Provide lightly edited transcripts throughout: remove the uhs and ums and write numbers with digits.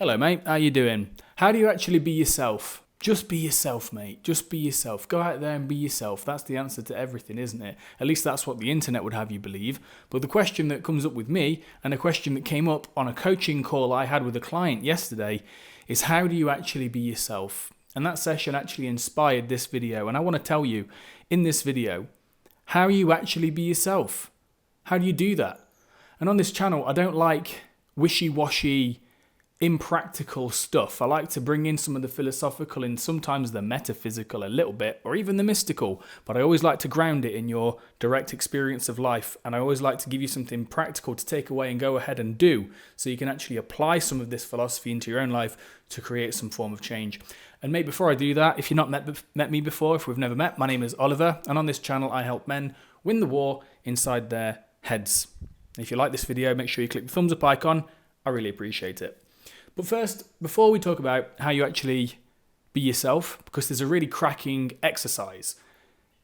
Hello, mate. How you doing? How do you actually be yourself? Just be yourself, mate. Just be yourself. Go out there and be yourself. That's the answer to everything, isn't it? At least that's what the internet would have you believe. But the question that comes up with me, and a question that came up on a coaching call I had with a client yesterday, is how do you actually be yourself? And that session actually inspired this video. And I want to tell you in this video, how you actually be yourself. How do you do that? And on this channel, I don't like wishy-washy, impractical stuff. I like to bring in some of the philosophical and sometimes the metaphysical a little bit, or even the mystical, but I always like to ground it in your direct experience of life, and I always like to give you something practical to take away and go ahead and do, so you can actually apply some of this philosophy into your own life to create some form of change. And mate, before I do that, if you've not met me before, if we've never met, my name is Oliver, and on this channel I help men win the war inside their heads. If you like this video, make sure you click the thumbs up icon. I really appreciate it. But first, before we talk about how you actually be yourself, because there's a really cracking exercise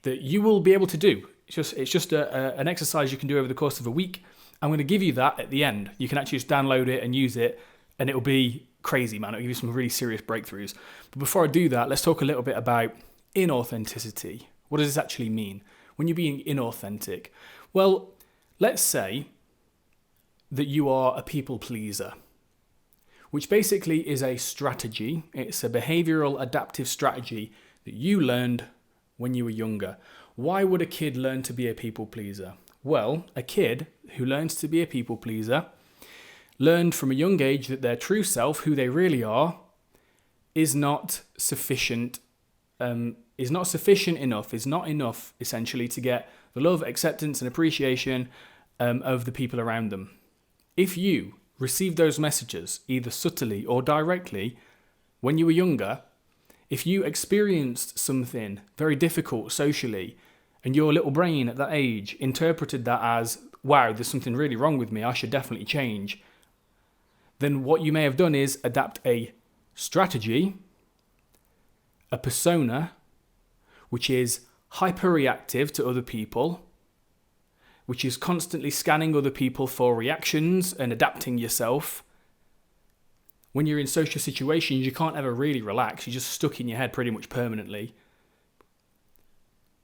that you will be able to do. It's just an exercise you can do over the course of a week. I'm going to give you that at the end. You can actually just download it and use it, and it'll be crazy, man. It'll give you some really serious breakthroughs. But before I do that, let's talk a little bit about inauthenticity. What does this actually mean? When you're being inauthentic? Well, let's say that you are a people pleaser, which basically is a strategy. It's a behavioral adaptive strategy that you learned when you were younger. Why would a kid learn to be a people pleaser? Well, a kid who learns to be a people pleaser learned from a young age that their true self, who they really are, is not sufficient enough, is not enough, essentially, to get the love, acceptance, and appreciation of the people around them. If you received those messages, either subtly or directly, when you were younger, if you experienced something very difficult socially, and your little brain at that age interpreted that as, wow, there's something really wrong with me, I should definitely change, then what you may have done is adapt a strategy, a persona, which is hyper-reactive to other people, which is constantly scanning other people for reactions and adapting yourself. When you're in social situations, you can't ever really relax. You're just stuck in your head pretty much permanently,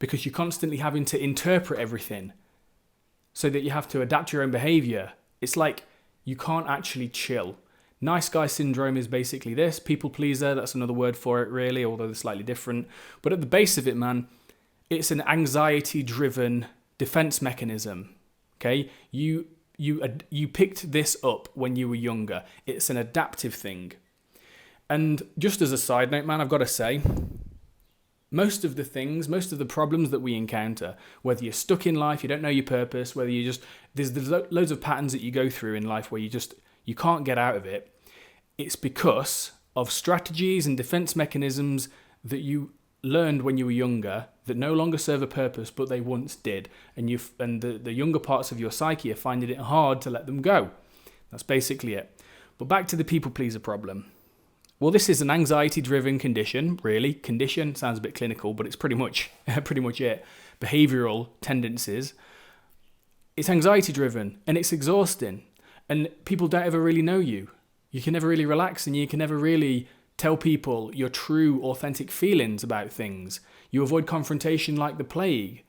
because you're constantly having to interpret everything so that you have to adapt your own behavior. It's like you can't actually chill. Nice guy syndrome is basically this. People pleaser, that's another word for it really, although they're slightly different. But at the base of it, man, it's an anxiety-driven defense mechanism. Okay, you picked this up when you were younger. It's an adaptive thing. And just as a side note, man, I've got to say, most of the problems that we encounter, whether you're stuck in life, you don't know your purpose, whether you just, there's loads of patterns that you go through in life where you can't get out of it. It's because of strategies and defense mechanisms that you learned when you were younger that no longer serve a purpose, but they once did, and the younger parts of your psyche are finding it hard to let them go. That's basically it. But back to the people pleaser problem. Well, this is an anxiety-driven condition, really. Condition sounds a bit clinical, but it's pretty much it. Behavioral tendencies. It's anxiety-driven, and it's exhausting, and people don't ever really know you. You can never really relax, and you can never really tell people your true, authentic feelings about things. You avoid confrontation like the plague.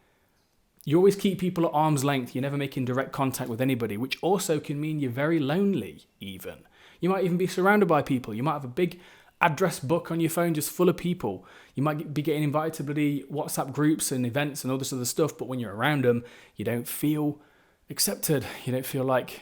You always keep people at arm's length. You're never making direct contact with anybody, which also can mean you're very lonely, even. You might even be surrounded by people. You might have a big address book on your phone just full of people. You might be getting invited to bloody WhatsApp groups and events and all this other stuff, but when you're around them, you don't feel accepted. You don't feel like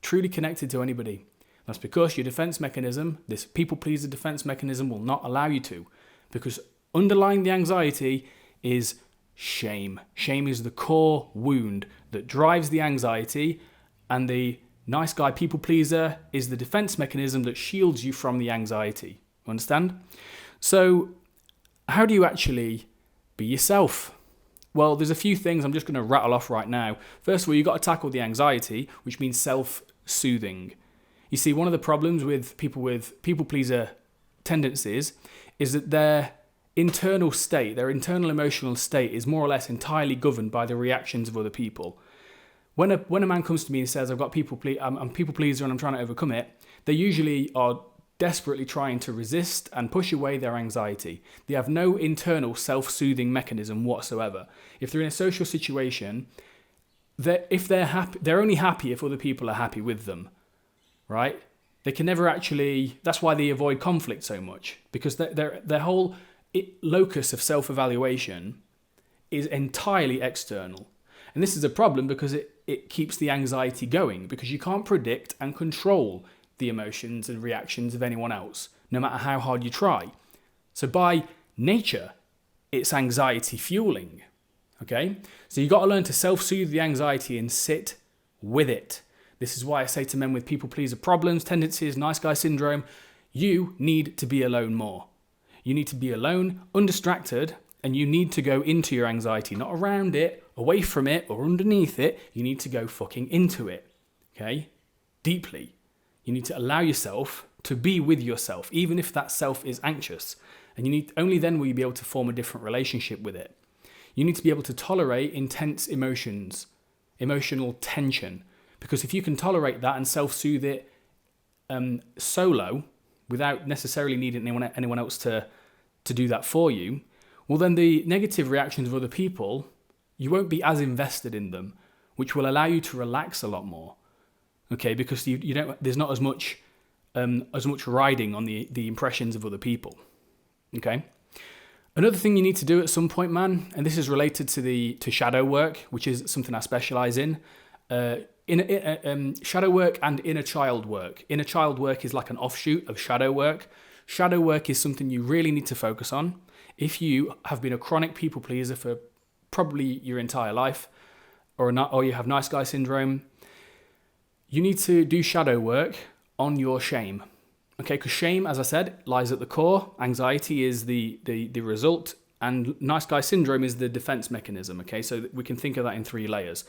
truly connected to anybody. That's because your defense mechanism, this people pleaser defense mechanism, will not allow you to. Because underlying the anxiety is shame. Shame is the core wound that drives the anxiety, and the nice guy people pleaser is the defense mechanism that shields you from the anxiety. Understand? So how do you actually be yourself? Well, there's a few things I'm just going to rattle off right now. First of all, you've got to tackle the anxiety, which means self-soothing. You see, one of the problems with people pleaser tendencies is that their internal state, their internal emotional state is more or less entirely governed by the reactions of other people. When a man comes to me and says, I'm people pleaser and I'm trying to overcome it, they usually are desperately trying to resist and push away their anxiety. They have no internal self-soothing mechanism whatsoever. If they're in a social situation, if they're happy, they're only happy if other people are happy with them, right? They can never actually. That's why they avoid conflict so much, because their whole locus of self-evaluation is entirely external. And this is a problem because it keeps the anxiety going, because you can't predict and control the emotions and reactions of anyone else, no matter how hard you try. So by nature, it's anxiety fueling, okay? So you got to learn to self-soothe the anxiety and sit with it. This is why I say to men with people pleaser problems, tendencies, nice guy syndrome, you need to be alone more. You need to be alone, undistracted, and you need to go into your anxiety, not around it, away from it, or underneath it. You need to go fucking into it, okay? Deeply. You need to allow yourself to be with yourself, even if that self is anxious. And only then will you be able to form a different relationship with it. You need to be able to tolerate intense emotions, emotional tension. Because if you can tolerate that and self-soothe it solo, without necessarily needing anyone else to do that for you, well then the negative reactions of other people, you won't be as invested in them, which will allow you to relax a lot more. Okay, because you don't. There's not as much riding on the impressions of other people. Okay. Another thing you need to do at some point, man, and this is related to shadow work, which is something I specialize in. Shadow work and inner child work. Inner child work is like an offshoot of shadow work. Shadow work is something you really need to focus on. If you have been a chronic people pleaser for probably your entire life, or you have nice guy syndrome, you need to do shadow work on your shame. Okay, because shame, as I said, lies at the core. Anxiety is the result, and nice guy syndrome is the defense mechanism. Okay, so we can think of that in 3 layers.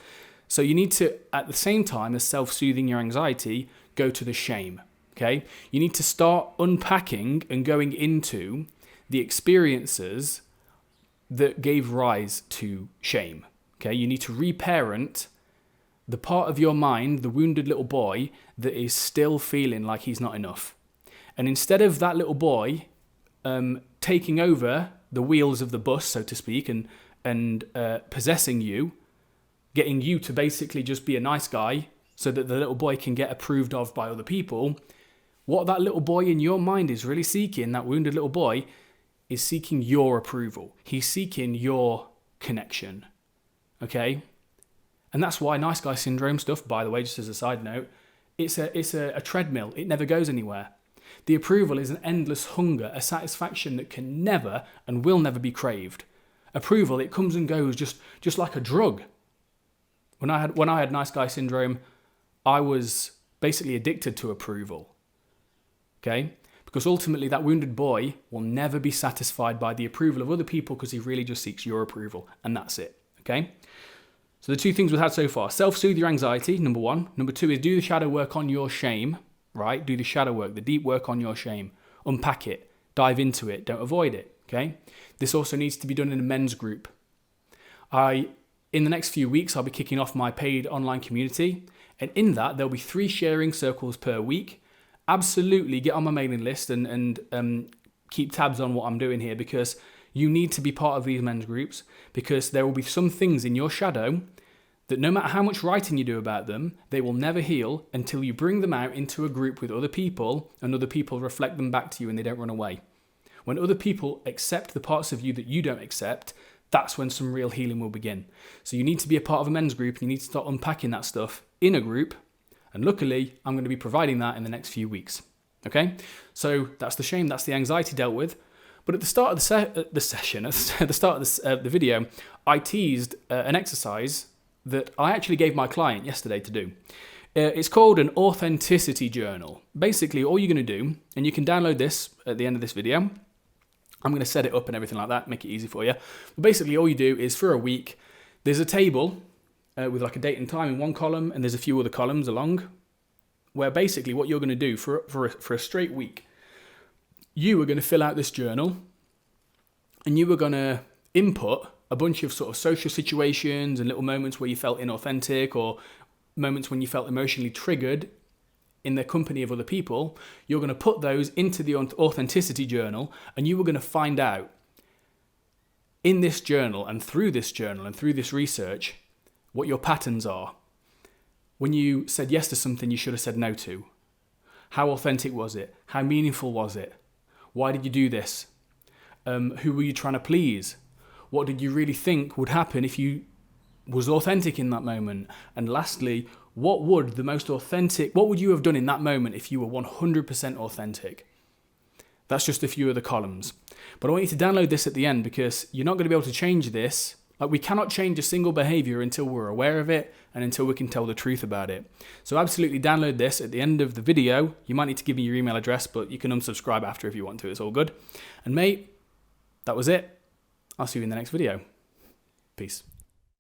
So you need to, at the same time as self-soothing your anxiety, go to the shame. Okay, you need to start unpacking and going into the experiences that gave rise to shame. Okay, you need to reparent the part of your mind, the wounded little boy, that is still feeling like he's not enough. And instead of that little boy taking over the wheels of the bus, so to speak, and possessing you, getting you to basically just be a nice guy so that the little boy can get approved of by other people, what that little boy in your mind is really seeking, that wounded little boy, is seeking your approval. He's seeking your connection. Okay? And that's why nice guy syndrome stuff, by the way, just as a side note, it's a treadmill. It never goes anywhere. The approval is an endless hunger, a satisfaction that can never and will never be craved. Approval, it comes and goes just like a drug. When I had nice guy syndrome, I was basically addicted to approval. Okay? Because ultimately that wounded boy will never be satisfied by the approval of other people, because he really just seeks your approval, and that's it. Okay? So the 2 things we've had so far: self-soothe your anxiety, number 1. Number 2 is do the shadow work on your shame, right? Do the shadow work, the deep work on your shame. Unpack it, dive into it, don't avoid it, okay? This also needs to be done in a men's group. In the next few weeks, I'll be kicking off my paid online community, and in that, there'll be 3 sharing circles per week. Absolutely get on my mailing list and keep tabs on what I'm doing here, because you need to be part of these men's groups, because there will be some things in your shadow that no matter how much writing you do about them, they will never heal until you bring them out into a group with other people, and other people reflect them back to you and they don't run away. When other people accept the parts of you that you don't accept, that's when some real healing will begin. So you need to be a part of a men's group, and you need to start unpacking that stuff in a group. And luckily, I'm going to be providing that in the next few weeks. Okay? So that's the shame, that's the anxiety dealt with. But at the start of the session, at the start of the video, I teased an exercise that I actually gave my client yesterday to do. It's called an authenticity journal. Basically, all you're going to do, and you can download this at the end of this video. I'm going to set it up and everything like that, make it easy for you. But basically, all you do is for a week, there's a table with like a date and time in one column, and there's a few other columns along, where basically what you're going to do for a straight week, you are going to fill out this journal, and you are going to input a bunch of sort of social situations and little moments where you felt inauthentic, or moments when you felt emotionally triggered in the company of other people, you're going to put those into the authenticity journal, and you are going to find out in this journal and through this research what your patterns are. When you said yes to something you should have said no to. How authentic was it? How meaningful was it? Why did you do this? Who were you trying to please? What did you really think would happen if you was authentic in that moment? And lastly, what would you have done in that moment if you were 100% authentic? That's just a few of the columns. But I want you to download this at the end, because you're not going to be able to change this. Like, we cannot change a single behavior until we're aware of it and until we can tell the truth about it. So absolutely download this at the end of the video. You might need to give me your email address, but you can unsubscribe after if you want to. It's all good. And mate, that was it. I'll see you in the next video. Peace.